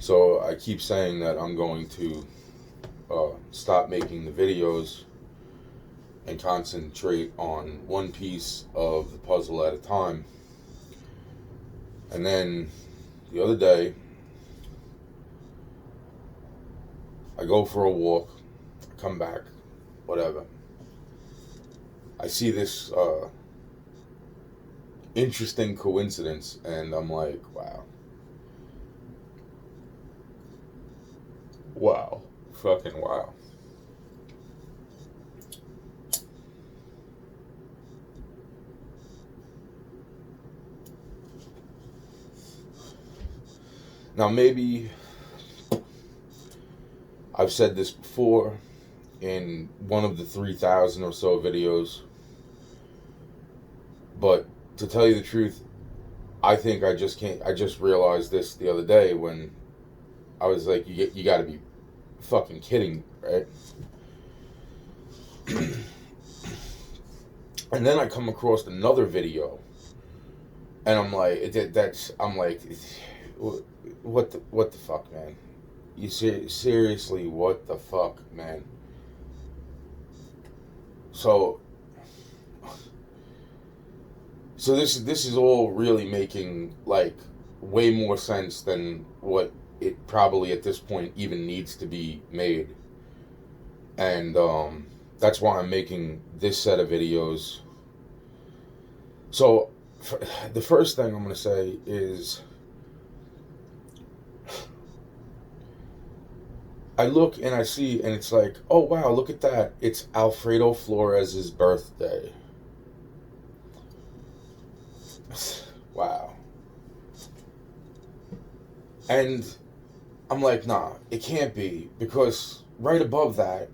So I keep saying that I'm going to stop making the videos and concentrate on one piece of the puzzle at a time. And then the other day, I go for a walk, I come back, whatever. I see this interesting coincidence, and I'm like, wow. Wow. Fucking wow. Now, maybe I've said this before in one of the 3,000 or so videos, but to tell you the truth, I think I just realized this the other day when I was like, you got to be fucking kidding, right? And then I come across another video, and I'm like, what the fuck, man? You seriously, what the fuck, man? So this is all really making like way more sense than what it probably at this point even needs to be made, and that's why I'm making this set of videos. So the first thing I'm going to say is, I look and I see, and it's like, oh wow, look at that, it's Alfredo Flores' birthday. Wow. And I'm like, nah, it can't be, because right above that,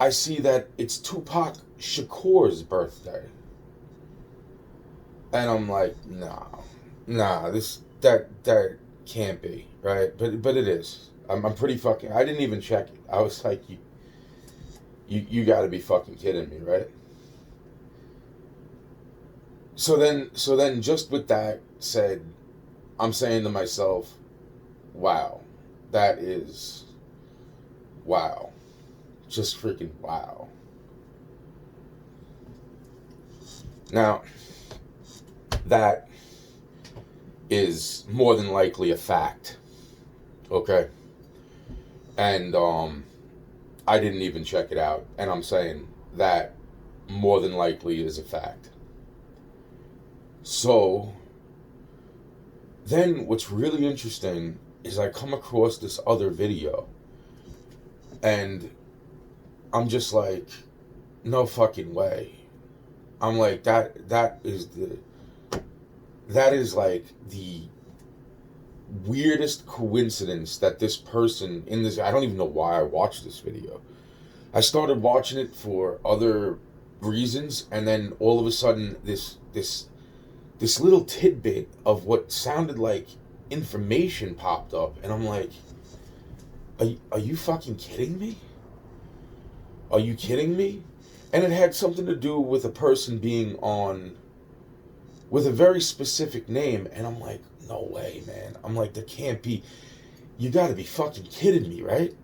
I see that it's Tupac Shakur's birthday. And I'm like, nah, that can't be, right? But it is. I'm pretty fucking. I didn't even check it. I was like, you got to be fucking kidding me, right? So then, just with that said, I'm saying to myself, wow, that is, wow, just freaking wow. Now, that is more than likely a fact, okay? And I didn't even check it out, and I'm saying that more than likely is a fact. So then what's really interesting is I come across this other video, and I'm just like, no fucking way. I'm like, that is like the weirdest coincidence that this person in this, I don't even know why I watched this video. I started watching it for other reasons, and then all of a sudden this little tidbit of what sounded like information popped up, and I'm like, are you fucking kidding me? Are you kidding me? And it had something to do with a person being on with a very specific name, and I'm like, no way, man. I'm like, there can't be. You got to be fucking kidding me, right?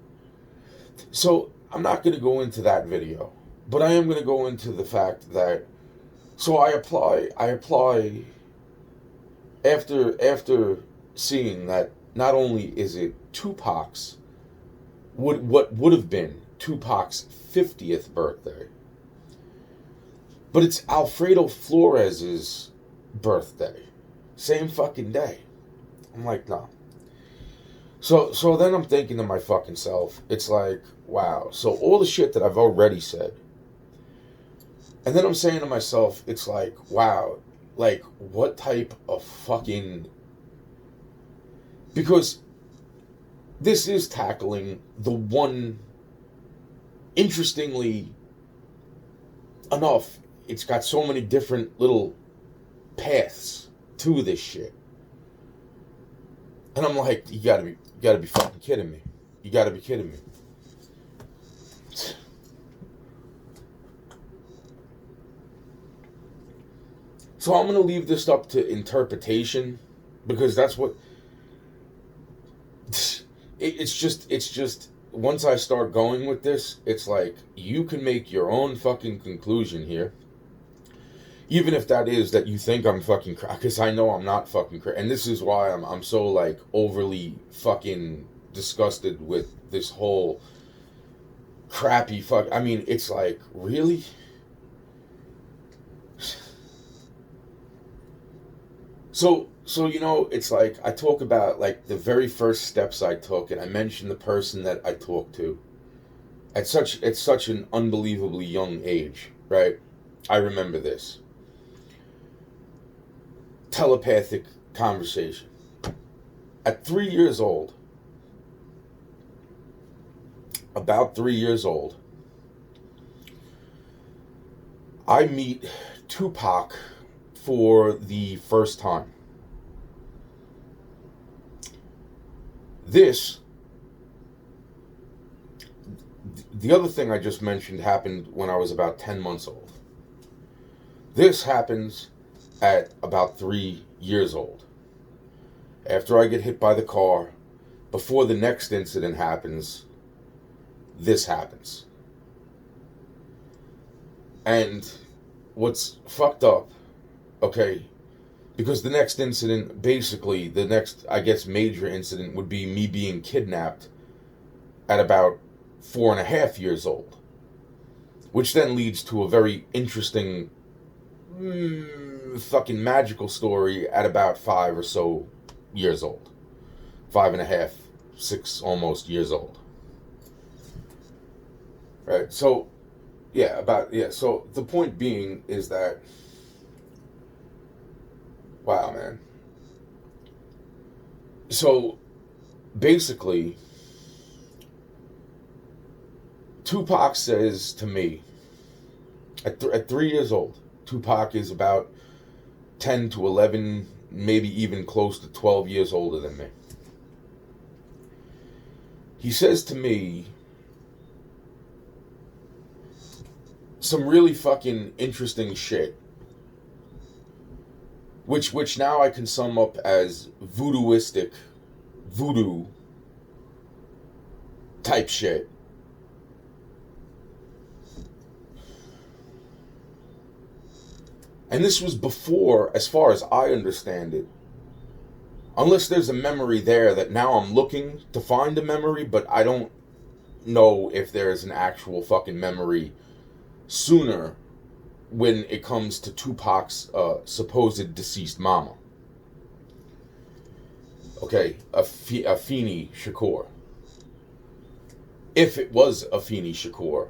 So I'm not going to go into that video, but I am going to go into the fact that, so I apply after seeing that not only is it Tupac's, what would have been Tupac's 50th birthday, but it's Alfredo Flores's birthday, same fucking day. I'm like, no. So then I'm thinking to my fucking self, it's like, wow. So all the shit that I've already said, and then I'm saying to myself, it's like, wow, like what type of fucking, because this is tackling the one, interestingly enough, it's got so many different little paths to this shit. And I'm like, you gotta be fucking kidding me. You gotta be kidding me. So I'm gonna leave this up to interpretation, because that's what it's just once I start going with this, it's like you can make your own fucking conclusion here. Even if that is that you think I'm fucking crazy, because I know I'm not fucking crazy, and this is why I'm so like overly fucking disgusted with this whole crappy fuck. I mean, it's like really. So it's like I talk about like the very first steps I took, and I mentioned the person that I talked to at such an unbelievably young age, right? I remember this telepathic conversation at 3 years old. About 3 years old, I meet Tupac for the first time. This, the other thing I just mentioned happened when I was about 10 months old. This happens at about 3 years old. After I get hit by the car, before the next incident happens, this happens. And what's fucked up, okay, because the next incident, basically, the next, I guess, major incident would be me being kidnapped at about 4.5 years old. Which then leads to a very interesting, fucking magical story at about 5 or so years old. 5.5, 6 almost years old. Right? So, so the point being is that, wow, man. So, basically, Tupac says to me, at 3 years old, Tupac is about 10 to 11, maybe even close to 12 years older than me. He says to me some really fucking interesting shit, which now I can sum up as voodoo type shit. And this was before, as far as I understand it, unless there's a memory there that now I'm looking to find a memory, but I don't know if there's an actual fucking memory sooner when it comes to Tupac's supposed deceased mama. Okay, Afeni Shakur. If it was Afeni Shakur.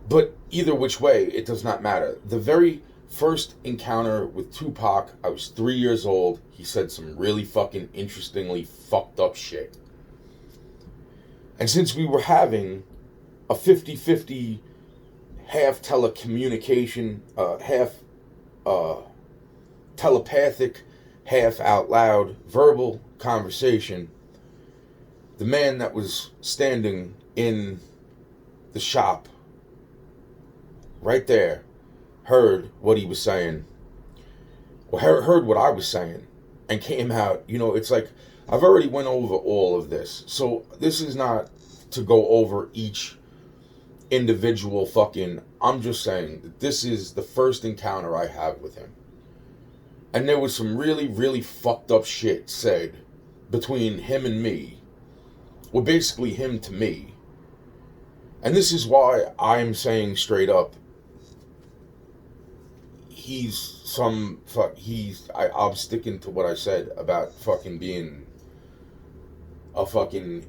But either which way, it does not matter. The very first encounter with Tupac, I was 3 years old. He said some really fucking interestingly fucked up shit. And since we were having a 50-50 half telecommunication, half telepathic, half out loud verbal conversation, the man that was standing in the shop right there heard what he was saying, or heard what I was saying, and came out. It's like I've already went over all of this, so this is not to go over each individual fucking. I'm just saying that this is the first encounter I have with him, and there was some really, really fucked up shit said between him and me, well, basically him to me, and this is why I'm saying straight up, I'm sticking to what I said about fucking being a fucking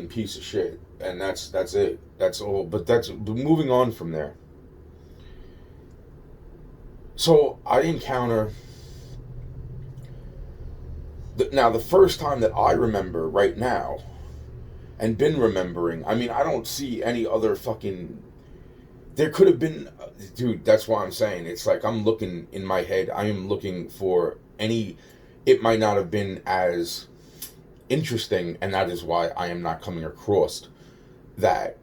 piece of shit, and that's it. That's all. But moving on from there. So I encounter now the first time that I remember right now, and been remembering. I mean, I don't see any other fucking. There could have been, dude, that's why I'm saying, it's like I'm looking in my head, I am looking for any, it might not have been as interesting, and that is why I am not coming across that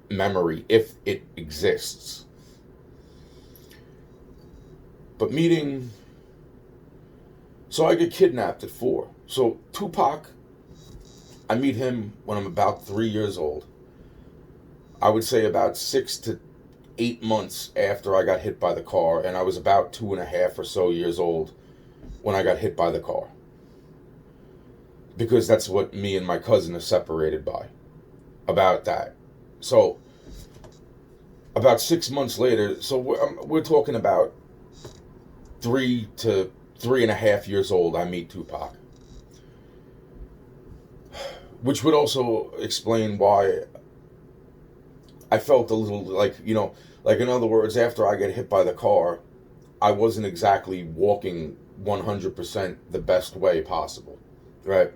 memory, if it exists. But so I get kidnapped at 4. So Tupac I meet him when I'm about 3 years old. I would say about 6 to 8 months after I got hit by the car, and I was about 2.5 or so years old when I got hit by the car. Because that's what me and my cousin are separated by. About that. So, about 6 months later, so we're talking about 3 to 3.5 years old, I meet Tupac. Which would also explain why I felt a little like, like in other words, after I get hit by the car, I wasn't exactly walking 100% the best way possible, right?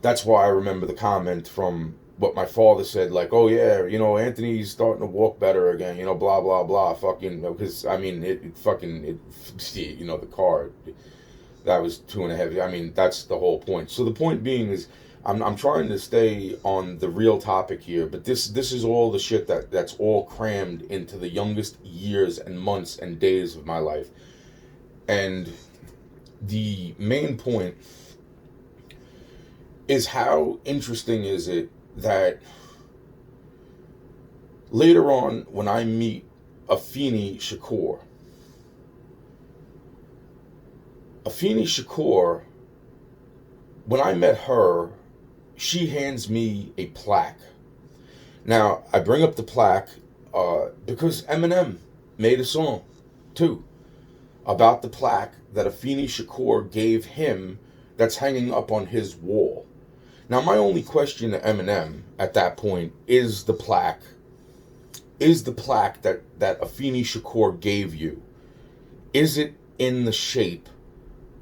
That's why I remember the comment from what my father said, like, oh yeah, Anthony's starting to walk better again, blah, blah, blah, fucking, because, I mean, the car, that was 2.5, I mean, that's the whole point. So the point being is, I'm trying to stay on the real topic here, but this is all the shit that's all crammed into the youngest years and months and days of my life. And the main point is, how interesting is it that later on when I meet Afeni Shakur, when I met her, she hands me a plaque. Now, I bring up the plaque because Eminem made a song, too, about the plaque that Afeni Shakur gave him that's hanging up on his wall. Now, my only question to Eminem at that point is the plaque that Afeni Shakur gave you, is it in the shape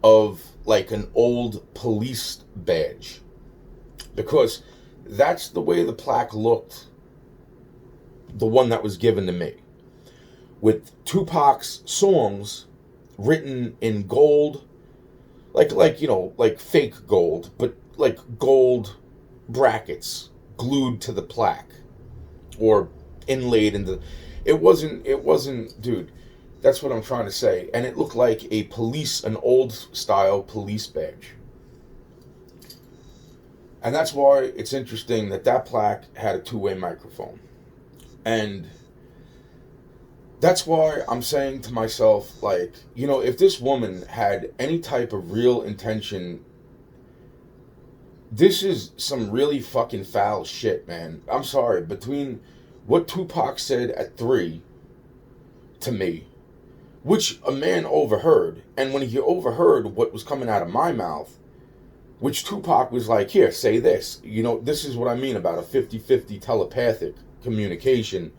of like an old police badge? Because that's the way the plaque looked, the one that was given to me, with Tupac's songs written in gold, like fake gold, but like gold brackets glued to the plaque or inlaid into. It wasn't, dude. That's what I'm trying to say. And it looked like an old style police badge. And that's why it's interesting that plaque had a two-way microphone. And that's why I'm saying to myself, like, if this woman had any type of real intention, this is some really fucking foul shit, man. I'm sorry. Between what Tupac said at 3 to me, which a man overheard, and when he overheard what was coming out of my mouth, which Tupac was like, here, say this. This is what I mean about a 50-50 telepathic communication.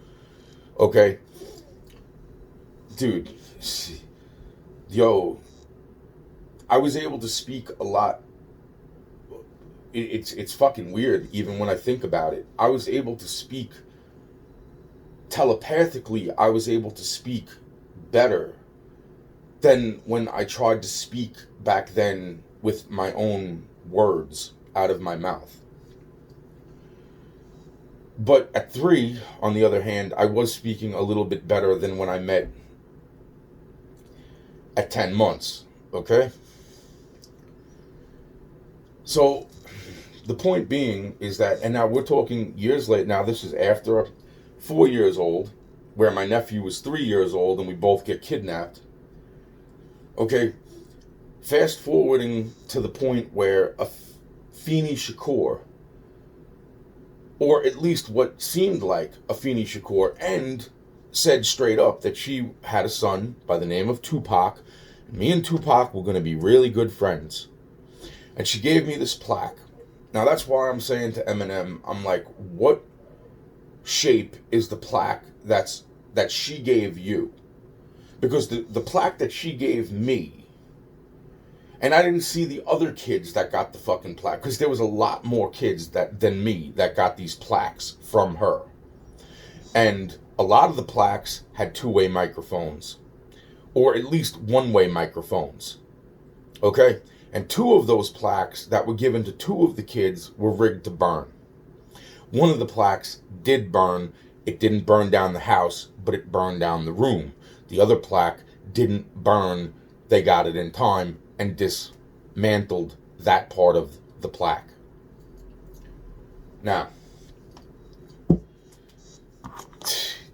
Okay? Dude. Yo. I was able to speak a lot. It's fucking weird, even when I think about it. I was able to speak telepathically. I was able to speak better than when I tried to speak back then with my own words out of my mouth. But at 3, on the other hand, I was speaking a little bit better than when I met at 10 months, okay? So, the point being is that, and now we're talking years later, now this is after 4 years old, where my nephew was 3 years old and we both get kidnapped. Okay, fast forwarding to the point where Afeni Shakur, or at least what seemed like Afeni Shakur, and said straight up that she had a son by the name of Tupac. Me and Tupac were going to be really good friends. And she gave me this plaque. Now that's why I'm saying to Eminem, I'm like, what shape is the plaque that she gave you? Because the plaque that she gave me, and I didn't see the other kids that got the fucking plaque, because there was a lot more kids than me that got these plaques from her. And a lot of the plaques had two-way microphones, or at least one-way microphones. Okay? And 2 of those plaques that were given to 2 of the kids were rigged to burn. One of the plaques did burn. It didn't burn down the house, but it burned down the room. The other plaque didn't burn. They got it in time and dismantled that part of the plaque. Now,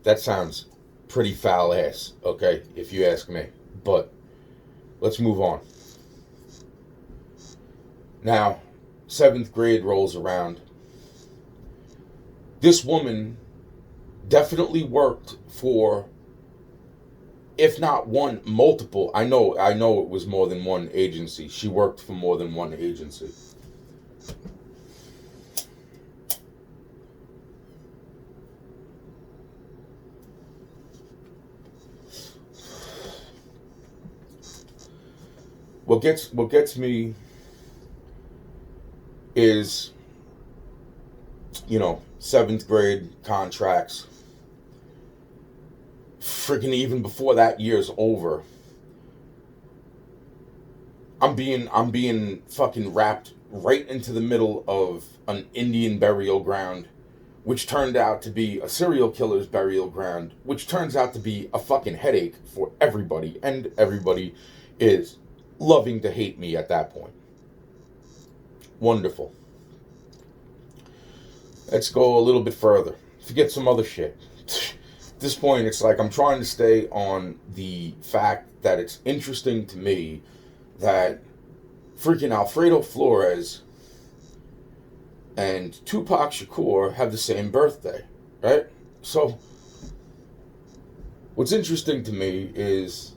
that sounds pretty foul ass, okay, if you ask me. But let's move on. Now, 7th grade rolls around. This woman definitely worked for, if not one, multiple. I know it was more than one agency. She worked for more than one agency. What gets me is, 7th grade contracts. Freaking even before that year's over, I'm being fucking wrapped right into the middle of an Indian burial ground, which turned out to be a serial killer's burial ground, which turns out to be a fucking headache for everybody, and everybody is loving to hate me at that point. Wonderful. Let's go a little bit further. Forget some other shit. At this point, it's like I'm trying to stay on the fact that it's interesting to me that freaking Alfredo Flores and Tupac Shakur have the same birthday, right? So, what's interesting to me is,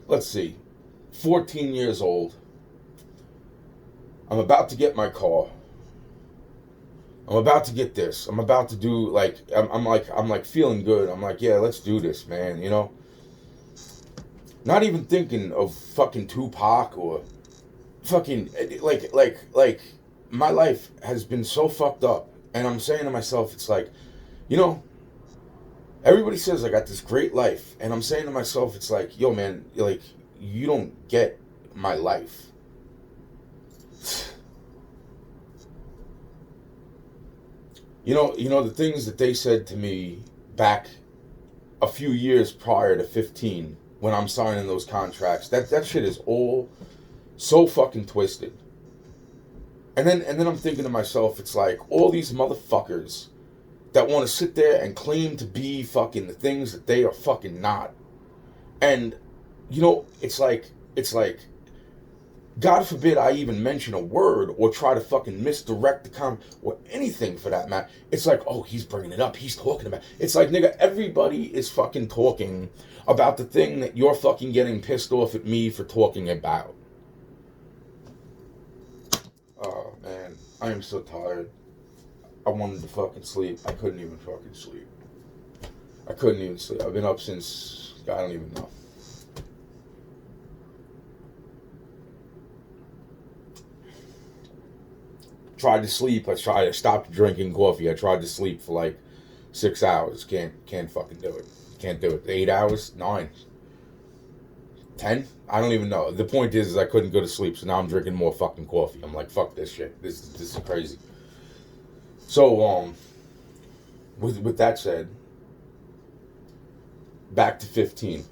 let's see, 14 years old. I'm about to get my car. I'm about to get this. I'm about to do, like, I'm like feeling good. I'm like, yeah, let's do this, man, Not even thinking of fucking Tupac or fucking, like, my life has been so fucked up. And I'm saying to myself, it's like, everybody says I got this great life. And I'm saying to myself, it's like, yo, man, like, you don't get my life. The things that they said to me back a few years prior to 15 when I'm signing those contracts, that shit is all so fucking twisted. And then I'm thinking to myself, it's like all these motherfuckers that want to sit there and claim to be fucking the things that they are fucking not. And it's like God forbid I even mention a word or try to fucking misdirect the comment or anything for that matter. It's like, oh, he's bringing it up. He's talking about it. It's like, nigga, everybody is fucking talking about the thing that you're fucking getting pissed off at me for talking about. Oh, man. I am so tired. I wanted to fucking sleep. I couldn't even fucking sleep. I couldn't even sleep. I've been up since, I don't even know. Tried to sleep. I stopped drinking coffee. I tried to sleep for like 6 hours. Can't fucking do it. Can't do it. 8 hours? 9? 10? I don't even know. The point is I couldn't go to sleep, so now I'm drinking more fucking coffee. I'm like, fuck this shit. This is crazy. So, with that said, back to 15.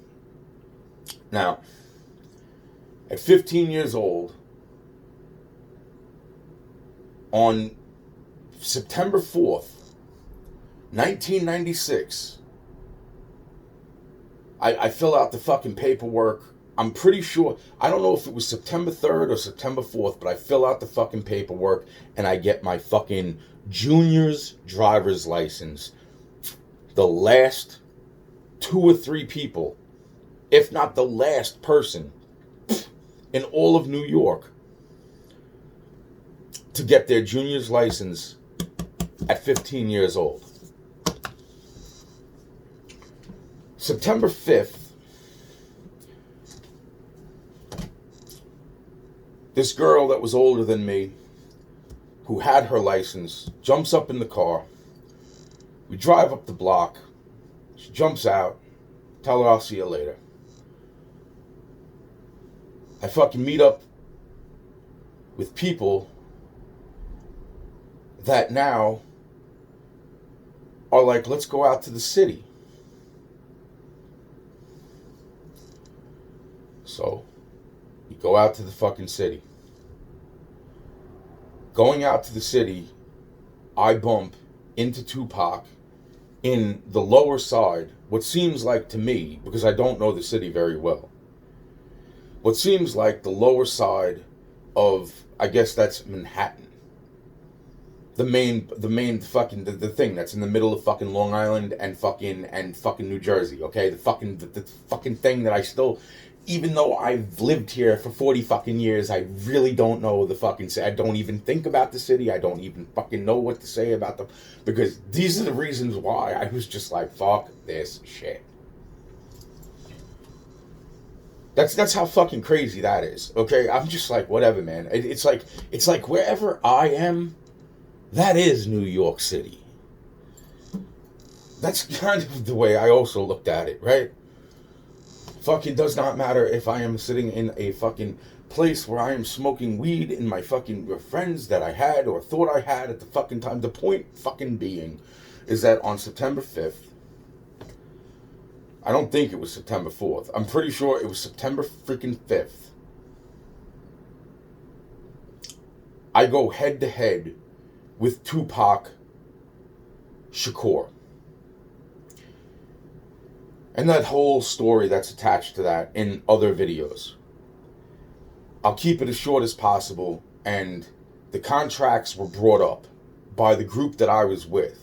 Now, at 15 years old, on September 4th, 1996, I fill out the fucking paperwork. I'm pretty sure, I don't know if it was September 3rd or September 4th, but I fill out the fucking paperwork and I get my fucking junior's driver's license. The last 2 or 3 people, if not the last person in all of New York to get their junior's license at 15 years old. September 5th, this girl that was older than me, who had her license, jumps up in the car. We drive up the block. She jumps out. Tell her I'll see you later. I fucking meet up with people that now are like, let's go out to the city. So, we go out to the fucking city. Going out to the city I bump into Tupac in the lower side, what seems like to me, because I don't know the city very well, what seems like the lower side of, I guess that's Manhattan. The main fucking, the thing that's in the middle of fucking Long Island and fucking New Jersey, okay? The fucking thing that I still, even though I've lived here for 40 fucking years, I really don't know the fucking, I don't even think about the city, I don't even fucking know what to say about them, because these are the reasons why I was just like, fuck this shit. That's how fucking crazy that is, okay? I'm just like, whatever, man. It's like wherever I am, that is New York City. That's kind of the way I also looked at it, right? Fucking does not matter if I am sitting in a fucking place where I am smoking weed in my fucking friends that I had or thought I had at the fucking time. The point fucking being is that on September 5th, I don't think it was September 4th. I'm pretty sure it was September freaking 5th. I go head to head with Tupac Shakur. And that whole story that's attached to that in other videos. I'll keep it as short as possible, and the contracts were brought up by the group that I was with.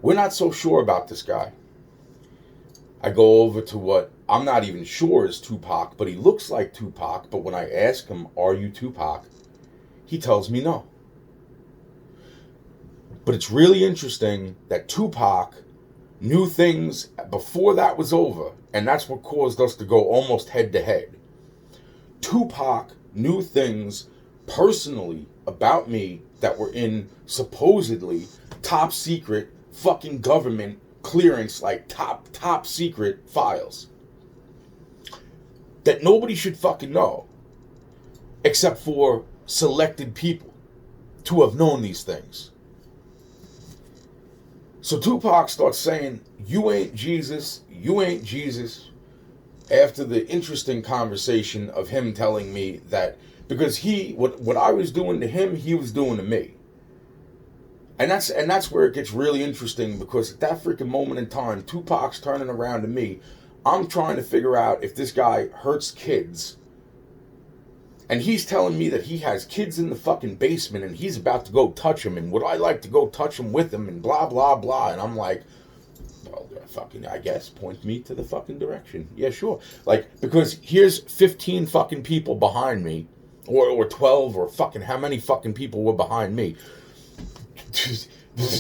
We're not so sure about this guy. I go over to what I'm not even sure is Tupac, but he looks like Tupac, but when I ask him, are you Tupac? He tells me no. But it's really interesting that Tupac knew things before that was over, and that's what caused us to go almost head to head. Tupac knew things personally about me that were in supposedly top secret fucking government clearance, like top secret files that nobody should fucking know except for selected people to have known these things. So Tupac starts saying, you ain't Jesus, you ain't Jesus, after the interesting conversation of him telling me that, because what I was doing to him, he was doing to me. And that's where it gets really interesting, because at that freaking moment in time, Tupac's turning around to me. I'm trying to figure out if this guy hurts kids. And he's telling me that he has kids in the fucking basement and he's about to go touch them, and would I like to go touch them with him, and blah, blah, blah. And I'm like, well, fucking, I guess, point me to the fucking direction. Yeah, sure. Like, because here's 15 fucking people behind me, or 12, or fucking how many fucking people were behind me,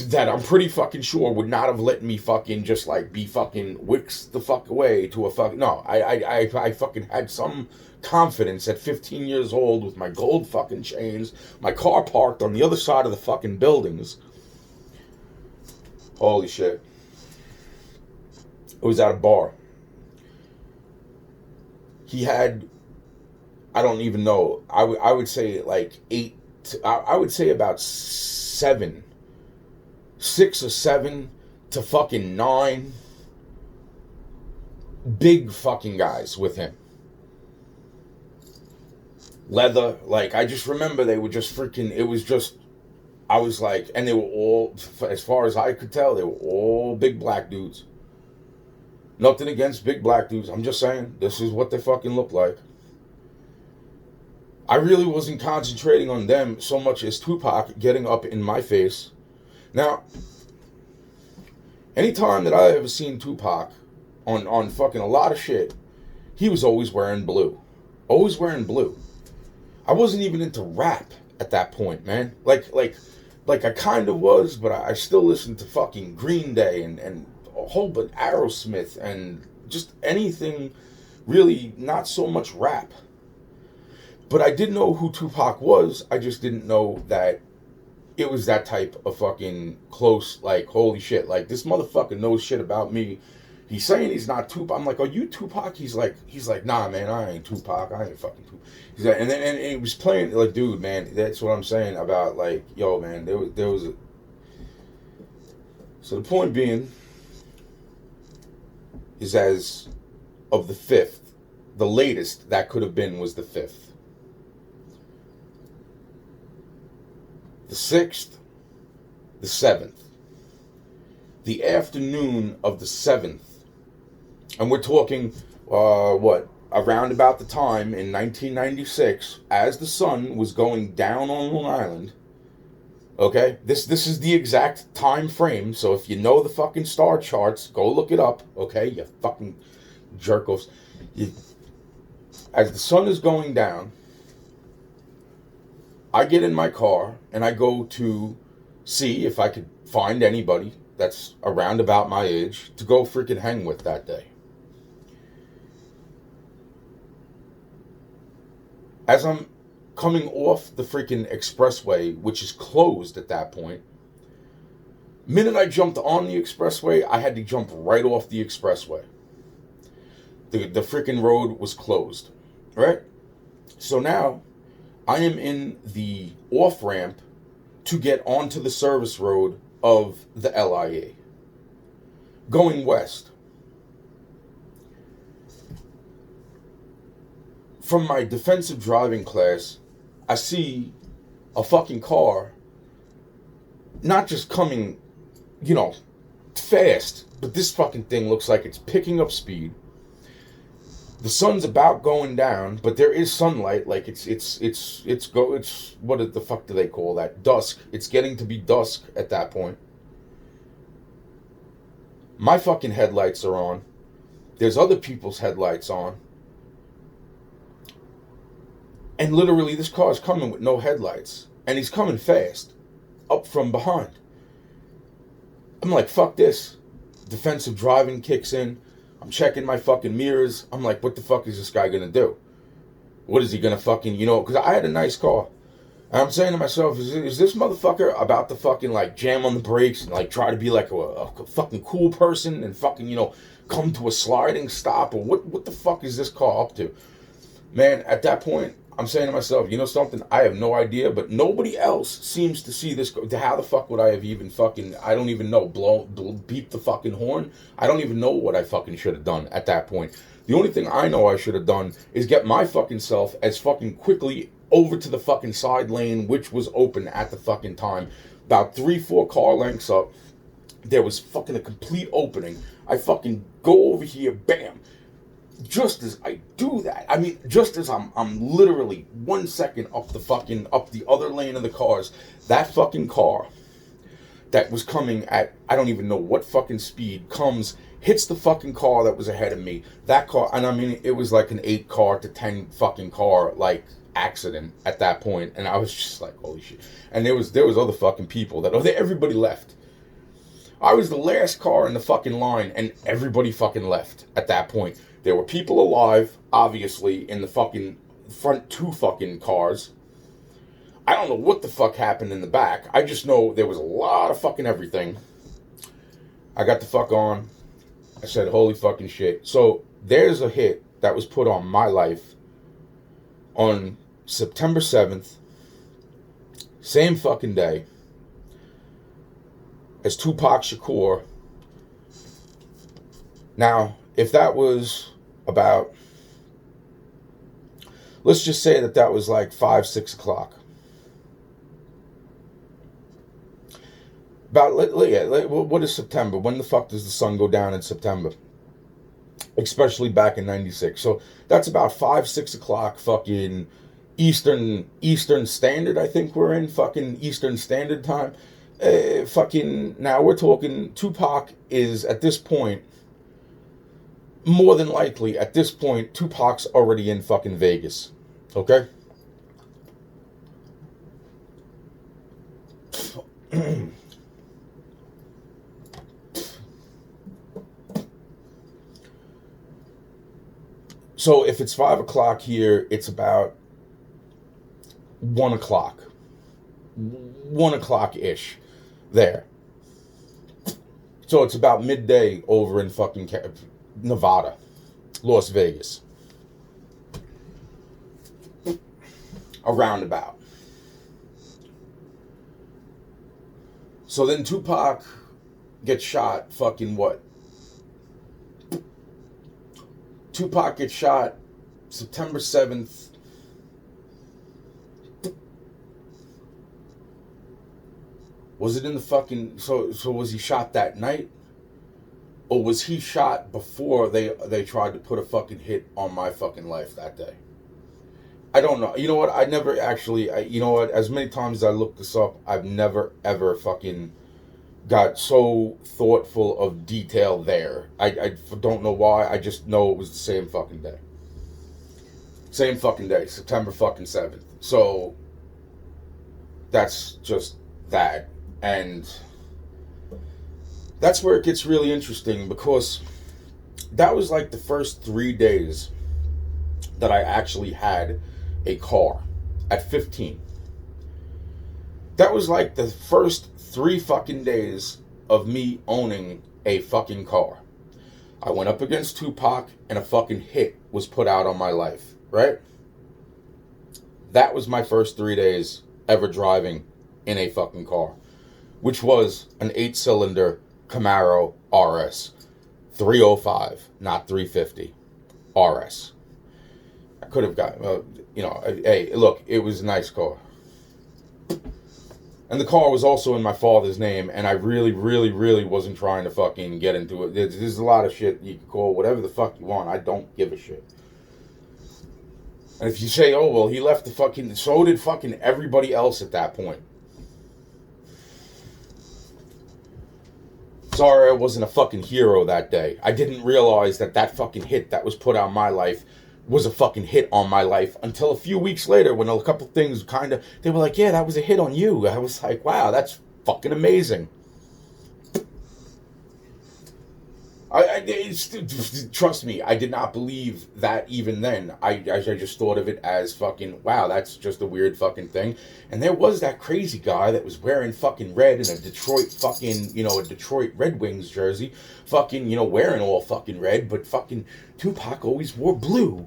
that I'm pretty fucking sure would not have let me fucking just like be fucking whixed the fuck away to a fucking, no, I fucking had some confidence at 15 years old with my gold fucking chains, my car parked on the other side of the fucking buildings. Holy shit. It was at a bar. He had, I don't even know, I would say like 8, I would say about 6 or 7 to fucking 9 big fucking guys with him. Leather, like, I just remember they were just freaking, it was just, I was like, and they were all, as far as I could tell, they were all big black dudes. Nothing against big black dudes, I'm just saying, this is what they fucking look like. I really wasn't concentrating on them so much as Tupac getting up in my face. Now, anytime that I ever seen Tupac on fucking a lot of shit, he was always wearing blue. Always wearing blue. I wasn't even into rap at that point, man. Like I kind of was, but I still listened to fucking Green Day and a whole bunch Aerosmith and just anything, really not so much rap. But I did know who Tupac was. I just didn't know that it was that type of fucking close, like, holy shit, like, this motherfucker knows shit about me. He's saying he's not Tupac. I'm like, are you Tupac? He's like, nah, man, I ain't Tupac. I ain't fucking Tupac. He's like, and he was playing, like, dude, man, that's what I'm saying about, like, yo, man, there was a... So the point being is, as of the 5th, the latest that could have been was the 5th. the 6th, the 7th. The afternoon of the 7th, and we're talking, around about the time in 1996, as the sun was going down on Long Island. Okay, this is the exact time frame. So if you know the fucking star charts, go look it up. Okay, you fucking jerk-offs. As the sun is going down, I get in my car and I go to see if I could find anybody that's around about my age to go freaking hang with that day. As I'm coming off the freaking expressway, which is closed at that point, minute I jumped on the expressway, I had to jump right off the expressway. The freaking road was closed, right? So now I am in the off ramp to get onto the service road of the LIA, going west. From my defensive driving class, I see a fucking car, not just coming, fast, but this fucking thing looks like it's picking up speed. The sun's about going down, but there is sunlight. Like it's what the fuck do they call that? Dusk. It's getting to be dusk at that point. My fucking headlights are on. There's other people's headlights on. And literally this car is coming with no headlights. And he's coming fast. Up from behind. I'm like, fuck this. Defensive driving kicks in. I'm checking my fucking mirrors. I'm like, what the fuck is this guy gonna do? What is he gonna fucking, because I had a nice car. And I'm saying to myself, is this motherfucker about to fucking like jam on the brakes and like try to be like a fucking cool person and fucking, come to a sliding stop? Or what the fuck is this car up to? Man, at that point, I'm saying to myself, something? I have no idea, but nobody else seems to see this. How the fuck would I have even fucking, I don't even know, beep the fucking horn? I don't even know what I fucking should have done at that point. The only thing I know I should have done is get my fucking self as fucking quickly over to the fucking side lane, which was open at the fucking time. About 3-4 car lengths up, there was fucking a complete opening. I fucking go over here, bam. Just as I do that, just as I'm literally 1 second up the other lane of the cars, that fucking car that was coming at, I don't even know what fucking speed, comes, hits the fucking car that was ahead of me. That car, and it was like an 8 car to 10 fucking car, like, accident at that point, and I was just like, holy shit. And there was other fucking people everybody left. I was the last car in the fucking line, and everybody fucking left at that point. There were people alive, obviously, in the fucking front 2 fucking cars. I don't know what the fuck happened in the back. I just know there was a lot of fucking everything. I got the fuck on. I said, holy fucking shit. So, there's a hit that was put on my life on September 7th, same fucking day, as Tupac Shakur. Now, if that was about, let's just say that was like 5-6 o'clock. What is September? When the fuck does the sun go down in September? Especially back in 96. So that's about 5-6 o'clock fucking Eastern Standard. I think we're in fucking Eastern Standard Time. Now we're talking, Tupac is at this point, more than likely at this point, Tupac's already in fucking Vegas. Okay? So if it's 5 o'clock here, it's about 1 o'clock. 1 o'clock-ish there. So it's about midday over in fucking Nevada, Las Vegas. A roundabout. So then Tupac gets shot fucking what? Tupac gets shot September 7th. Was it in the fucking, so was he shot that night? Or was he shot before they tried to put a fucking hit on my fucking life that day? I don't know. You know what? I never actually. You know what? As many times as I looked this up, I've never ever fucking got so thoughtful of detail there. I don't know why. I just know it was the same fucking day. Same fucking day, September fucking 7th. So that's just that, and that's where it gets really interesting because that was like the first 3 days that I actually had a car at 15. That was like the first 3 fucking days of me owning a fucking car. I went up against Tupac and a fucking hit was put out on my life, right? That was my first 3 days ever driving in a fucking car, which was an 8-cylinder Camaro RS. 305, not 350. RS. I could have got, hey, look, it was a nice car. And the car was also in my father's name, and I really, really, really wasn't trying to fucking get into it. There's a lot of shit you can call whatever the fuck you want. I don't give a shit. And if you say, oh, well, he left the fucking, so did fucking everybody else at that point. Sorry I wasn't a fucking hero that day. I didn't realize that fucking hit that was put on my life was a fucking hit on my life until a few weeks later when a couple things they were like, yeah, that was a hit on you. I was like, wow, that's fucking amazing. Trust me, I did not believe that even then. I just thought of it as fucking, wow, that's just a weird fucking thing. And there was that crazy guy that was wearing fucking red in a Detroit fucking, a Detroit Red Wings jersey, fucking, wearing all fucking red, but fucking Tupac always wore blue.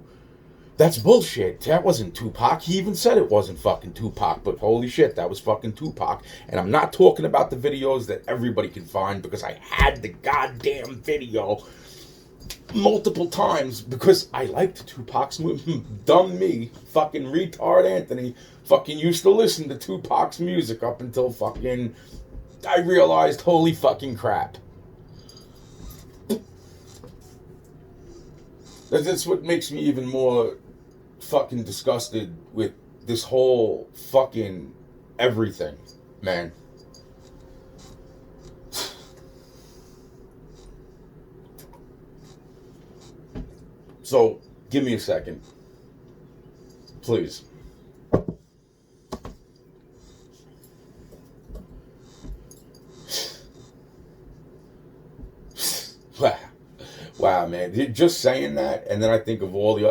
That's bullshit. That wasn't Tupac. He even said it wasn't fucking Tupac, but holy shit, that was fucking Tupac. And I'm not talking about the videos that everybody can find because I had the goddamn video multiple times because I liked Tupac's movie. Dumb me, fucking retard Anthony, fucking used to listen to Tupac's music up until fucking I realized, holy fucking crap. That's what makes me even more fucking disgusted with this whole fucking everything, man. So, give me a second. Please. Wow, man. Just saying that, and then I think of all the